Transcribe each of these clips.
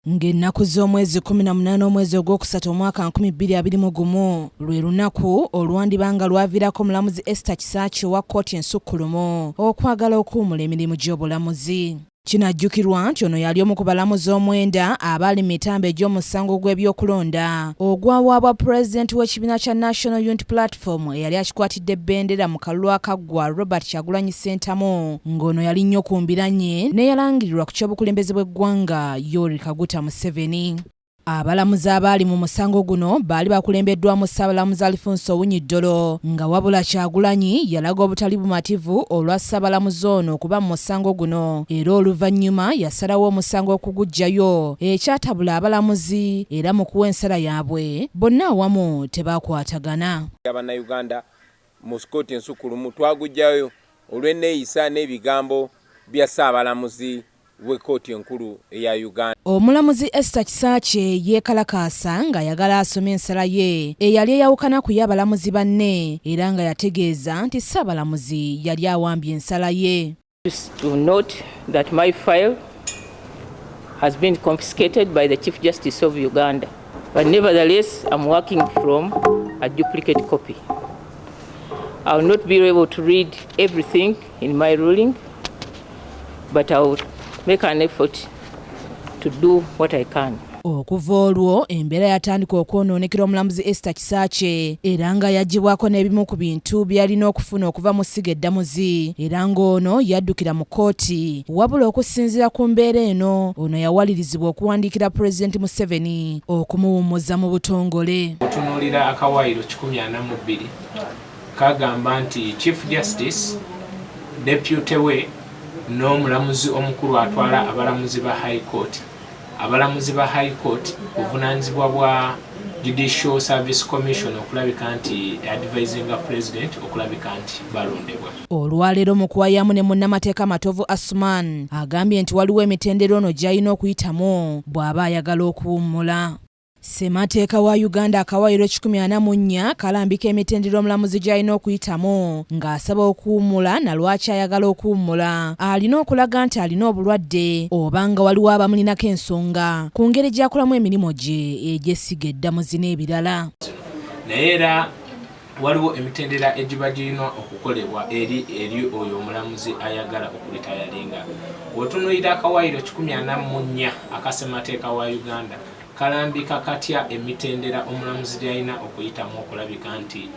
Ng'ennaku z'omwezi 18 omwezi ogwokusatu omwaka 2021 lwelunaku olwandibanga olwaviriko Omulamuzi Esther Kisakye wa kkooti ensukulumu okwagala okuwumula emirimu gy'obulamuzi. Kinajjukirwa nti ono yali omu ku balamuzi omwenda abali mitambo gy'omusango gw'ebyokulonda ogwawaabwa pulezidenti w'ekibiina kya National Unity Platform eyali akikwatidde bbendera mu kalulu akaggwa Robert Kyagulanyi Ssentamu ng'ono yali nnyo ku mbiranye n'eyalangirirwa ku ky'obukulembeze bw'eggwanga Yoweri Kaguta Museveni. Abalamuzi abali mu musango guno baali bakulembeddwamu Ssaabalamuzi Alfonso Owunyiddolo nga wabula Kyagulanyi yalaga obutali bumativu olwa Ssaabalamuzi ono okuba mu musango guno era oluvannyuma yasalawo omusango okuguggyayo ekyatabula abalamuzi era mu kuwa ensala yaabwe bonna awamu tebaakwatagana. Abannayuganda mu kkooti ensukulumu twaguggyayo olw'enneeyisa n'ebigambo bya Ssaabalamuzi w'ekkooti enkulu eya Uganda. Omulamuzi Esther Kisakye yeekalakaasa nga ayagala asome ensala ye eyali eyawukana ku y'abalamuzi banne era nga yategeeza nti Ssaabalamuzi yali awambye ensala ye. To note that my file has been confiscated by the Chief Justice of Uganda, but nevertheless I'm working from a duplicate copy. I will not be able to read everything in my ruling, but I will make an effort to do what I can. Okuva olwo embeera yatandika okwonoonekera Omulamuzi Esther Kisakye era nga yaggyibwako n'ebimu ku bintu by'alina okufuna okuva mu ssiga eddamuzi era ng'ono yaddukira mu kkooti wabula okusinziira ku mbeera eno ono yawalirizibwa okuwandiikira Pulezidenti Museveni okumuwummuza mu butongole. Otunuulira akawaayiro 142 kagamba nti Chief Justice Deputy we n'omulamuzi omukulu atwala abalamuzi ba High Court. Abalamuzi ba High Court obuvunaanyizibwa bwa Judicial Service Commission okulabika nti advisinga President okulabika nti balondebwa. Olwaleero mu kuwayamu ne munnamateeka Matovu Asuman agambye nti waliwo emitendera ono gy'alina okuyitamu bw'aba ayagala okuwummula. Ssemateeka wa Uganda akawaayiro 144 kalambika emitendera omulamuzi gy'alina okuyitamu ng'asaba okuwummula na lwaki ayagala okuwummula alina okulaga nti alina obulwadde oba nga waliwo abamulinako ensonga ku ngeri gy'akolamu emirimu gye egy'essiga eddamuzi n'ebirala. Naye era waliwo emitendera egiba girina okukolebwa eri oyo omulamuzi ayagala okulitayalinga. Otunuulira akawaayiro 144 akassemateeka wa Uganda kalambika katya emitendera omulamuzi gy'alina okuyitamu okulabika nti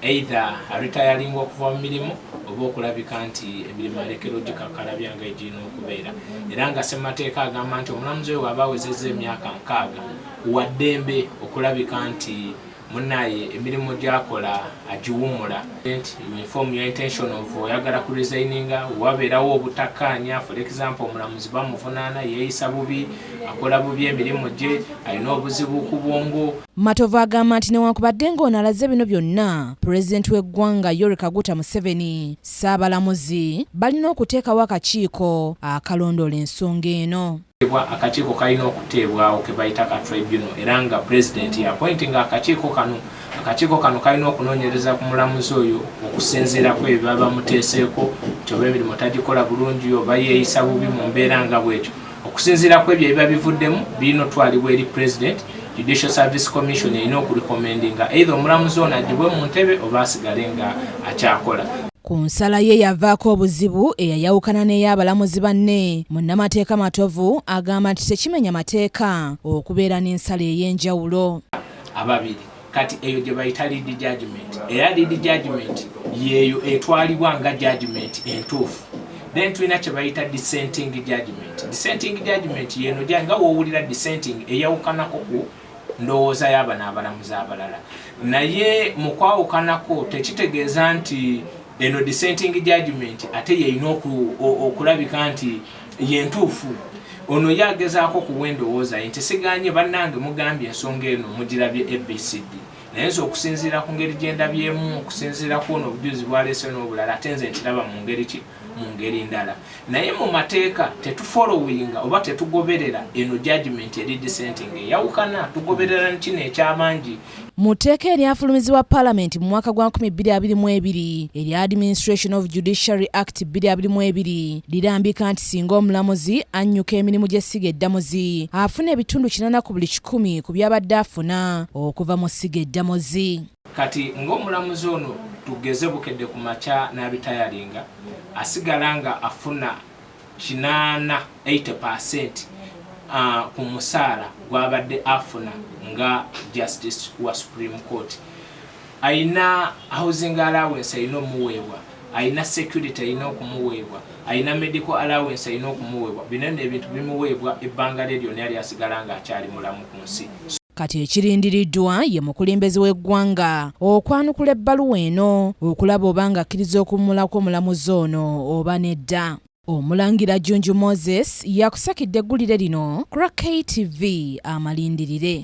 either retiringa okuva mu mirimu oba okulabika nti emirimu alekero gikakkalabya nga egirina okubeera. Era nga ssemateeka agamba nti omulamuzi oyo waba awezezza emyaka 6 waddembe okulabika nti munnaye emirimu gy'akola agiwummula. You inform your intention of oyagala ku resigninga wabeerawo obutakkaanya, for example omulamuzi bamuvunaana yeeyisa bubi akola bubi emirimu gye alina obuzibu ku bwongo. Matovu agamba nti newankubadde ng'ono alaze bino byonna pulezidenti w'eggwanga Yoweri Kaguta Museveni Ssaabalamuzi balina okuteekawo akakiiko akalondoola ensonga eno. Akakiiko kalina okuteebwawo ke bayita ka tribunal era nga pulezidenti appointinga akakiiko kano kalina okunoonyereza ku mulamuzi oyo okusinziira ku ebyo baba bamuteeseeko nti oba emirimu tagikola bulungi oba yeeyisa bubi mu mbeera nga bw'ekyo. Okusinziira ku ebyo ebiba bivuddemu birina otwalibwa eri President. Judicial Service Commission erina okurekomendinga either omulamuzi ono aggibwe mu ntebe oba asigale nga akyakola. Ku nsala ye yavaako obuzibu eyayawukana n'ey'abalamuzi banne munnamateeka Matovu agamba nti tekimenya mateeka okubeera n'ensala ey'enjawulo. Ababiri kati eyo gye bayita lead judgment era lead judgment yeeyo etwalibwa nga judgment entuufu. Then tulina kye bayita dissenting judgment. Dissenting judgment yeno nga woowulira dissenting eyawukanako ku ndowooza y'abano abalamuzi abalala naye mu kwawukanako tekitegeeza nti eno dissenting judgment ate yeyina okulabika nti yentuufu. Ono yagezaako kuwa endowooza nti siganye bannange mugambye ensonga eno mugirabye ABCD naye nze okusinziira ku ngeri gye ndabyemu okusinziira ku ono obujulizi bwaleese n'obulala ate nze nkiraba mu ngeri ki mu ngeri ndala naye mu mateeka tetufollowinga oba tetugoberera eno judgment eri dissenting eyawukana tugoberera kino ekyamangi. Mu tteeka eryafulumizibwa Paalamenti mu mwaka gwa 2022 erya Administration of Judiciary Act 2022 lirambika nti singa omulamuzi annyuka emirimu gy'essiga eddamuzi afuna ebitundu 80 ku buli 100 ku byabadde afuna okuva mu ssiga eddamuzi. Kati ng'omulamuzi ono tugeze bukedde ku makya n'abitayalinga asigala nga afuna 80% ku musaala gw'abadde afuna nga justice wa Supreme Court. Aina housing allowance ayina omuweebwa, aina security ayina okumuweebwa, aina medical allowance ayina okumuweebwa. Bino ebintu bimuweebwa ebbanga lye lyonna yali asigala nga akyali mulamu ku nsi. Kati ekirindiriddwa ye mukulembeze w'eggwanga okwanukula ebbaluwa eno okulaba oba nga akkiriza okuwumulako omulamuzi ono oba nedda. Omulangira Junju Moses yakusakidde eggulire lino ku KTV amalindirire.